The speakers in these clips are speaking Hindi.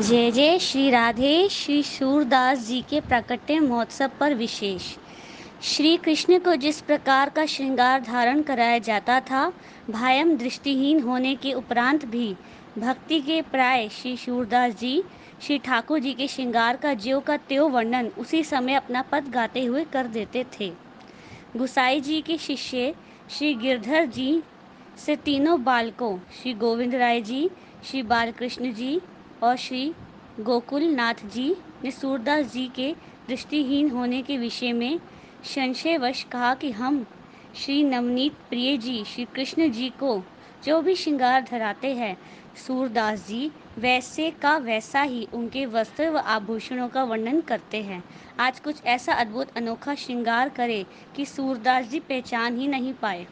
जय जय श्री राधे। श्री सूरदास जी के प्राकट्य महोत्सव पर विशेष। श्री कृष्ण को जिस प्रकार का श्रृंगार धारण कराया जाता था, भायम दृष्टिहीन होने के उपरांत भी भक्ति के प्राय श्री सूरदास जी श्री ठाकुर जी के श्रृंगार का ज्यों का त्यों वर्णन उसी समय अपना पद गाते हुए कर देते थे। गुसाई जी के शिष्य श्री गिरधर जी से तीनों बालकों श्री गोविंद राय जी, श्री बालकृष्ण जी और श्री गोकुल नाथ जी ने सूरदास जी के दृष्टिहीन होने के विषय में संशयवश कहा कि हम श्री नवनीत प्रिय जी श्री कृष्ण जी को जो भी श्रृंगार धराते हैं, सूरदास जी वैसे का वैसा ही उनके वस्त्र व आभूषणों का वर्णन करते हैं। आज कुछ ऐसा अद्भुत अनोखा श्रृंगार करे कि सूरदास जी पहचान ही नहीं पाए।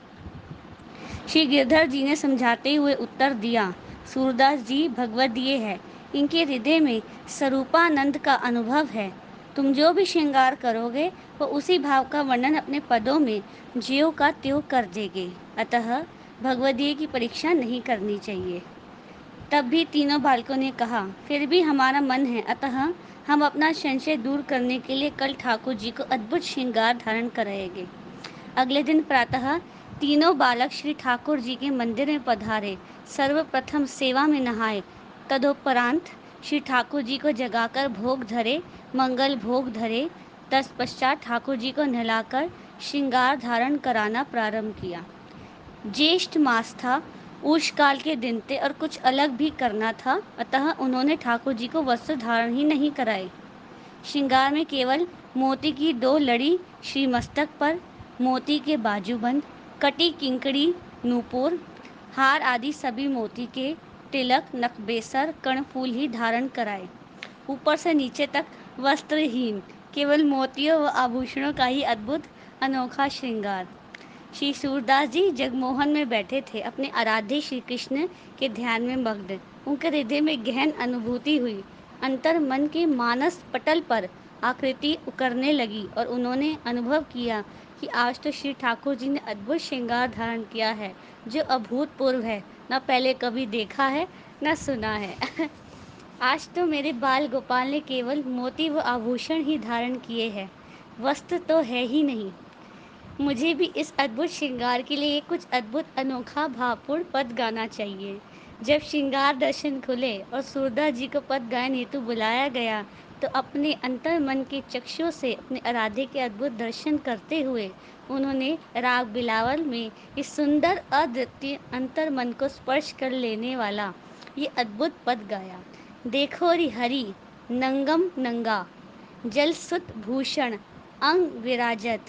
श्री गिरधर जी ने समझाते हुए उत्तर दिया, सूरदास जी भगवदीय है, इनके हृदय में स्वरूपानंद का अनुभव है। तुम जो भी श्रृंगार करोगे वो उसी भाव का वर्णन अपने पदों में ज्यों का त्यों कर देगे, अतः भगवदीय की परीक्षा नहीं करनी चाहिए। तब भी तीनों बालकों ने कहा, फिर भी हमारा मन है, अतः हम अपना संशय दूर करने के लिए कल ठाकुर जी को अद्भुत श्रृंगार धारण कराएंगे। अगले दिन प्रातः तीनों बालक श्री ठाकुर जी के मंदिर में पधारे। सर्वप्रथम सेवा में नहाए, तदोपरांत श्री ठाकुर जी को जगाकर भोग धरे, मंगल भोग धरे। तत्पश्चात ठाकुर जी को नहलाकर श्रृंगार धारण कराना प्रारंभ किया। ज्येष्ठ मास था, उषकाल के दिन थे और कुछ अलग भी करना था, अतः उन्होंने ठाकुर जी को वस्त्र धारण ही नहीं कराए। श्रृंगार में केवल मोती की 2 लड़ी श्री मस्तक पर, मोती के बाजूबंद, कटी किंकड़ी, नूपुर, हार आदि सभी मोती के, तिलक, नकबेसर, कर्णफूल ही धारण कराए। ऊपर से नीचे तक वस्त्रहीन, केवल मोतियों व आभूषणों का ही अद्भुत अनोखा श्रृंगार। श्री सूरदास जी जगमोहन में बैठे थे, अपने आराध्य श्री कृष्ण के ध्यान में मग्न। उनके हृदय में गहन अनुभूति हुई। अंतर मन के मानस पटल पर आकृति उकरने लगी और उन्होंने अनुभव किया कि आज तो श्री ठाकुर जी ने अद्भुत श्रृंगार धारण किया है, जो अभूतपूर्व है, न पहले कभी देखा है न सुना है। आज तो मेरे बाल गोपाल ने केवल मोती व आभूषण ही धारण किए हैं, वस्त्र तो है ही नहीं। मुझे भी इस अद्भुत श्रृंगार के लिए कुछ अद्भुत अनोखा भावपूर्ण पद गाना चाहिए। जब श्रृंगार दर्शन खुले और सूरदास जी को पद गायन हेतु बुलाया गया, तो अपने अंतर मन के चक्षुओं से अपने आराध्य के अद्भुत दर्शन करते हुए उन्होंने राग बिलावल में इस सुंदर अद्वितीय अंतर मन को स्पर्श कर लेने वाला ये अद्भुत पद गाया। देखो रि हरि नंगम नंगा, जल सुत भूषण अंग विराजत,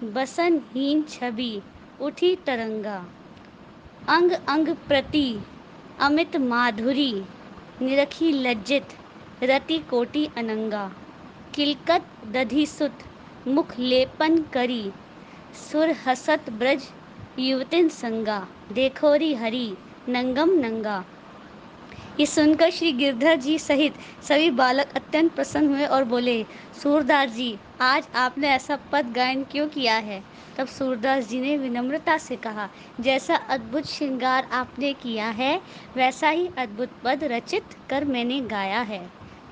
बसनहीन छवि उठी तरंगा, अंग अंग प्रति अमित माधुरी, निरखी लज्जित रति कोटि अनंगा, किलकत दधि सुत मुख लेपन करी, सुर हसत ब्रज युवतिन संगा, देखो रि हरि नंगम नंगा। ये सुनकर श्री गिरधर जी सहित सभी बालक अत्यंत प्रसन्न हुए और बोले, सूरदास जी आज आपने ऐसा पद गायन क्यों किया है? तब सूरदास जी ने विनम्रता से कहा, जैसा अद्भुत श्रृंगार आपने किया है वैसा ही अद्भुत पद रचित कर मैंने गाया है।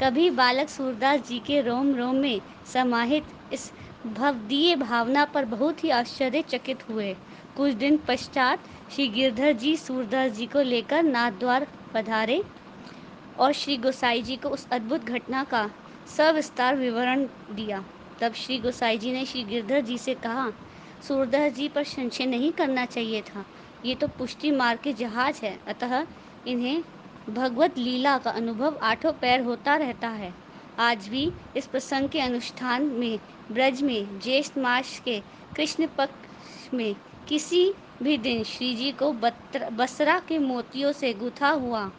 कभी बालक सूरदास जी के रोम रोम में समाहित इस भवदीय भावना पर बहुत ही आश्चर्यचकित हुए। कुछ दिन पश्चात श्री गिरधर जी सूरदास जी को लेकर नाथद्वार पधारे और श्री गोसाई जी को उस अद्भुत घटना का सविस्तार विवरण दिया। तब श्री गोसाई जी ने श्री गिरधर जी से कहा, सूरदास जी पर संशय नहीं करना चाहिए था, ये तो पुष्टि मार्ग के जहाज है, अतः इन्हें भगवत लीला का अनुभव आठों पैर होता रहता है। आज भी इस प्रसंग के अनुष्ठान में ब्रज में ज्येष्ठ मास के कृष्ण पक्ष में किसी भी दिन श्री जी को बसरा के मोतियों से गुथा हुआ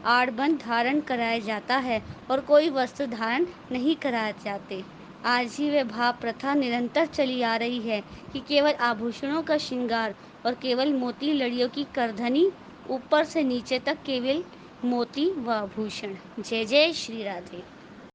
आड़बंद धारण कराया जाता है और कोई वस्त्र धारण नहीं कराए जाते। आज ही वह भाव प्रथा निरंतर चली आ रही है कि केवल आभूषणों का श्रृंगार और केवल मोती लड़ियों की करधनी, ऊपर से नीचे तक केवल मोती व आभूषण। जय जय श्री राधे।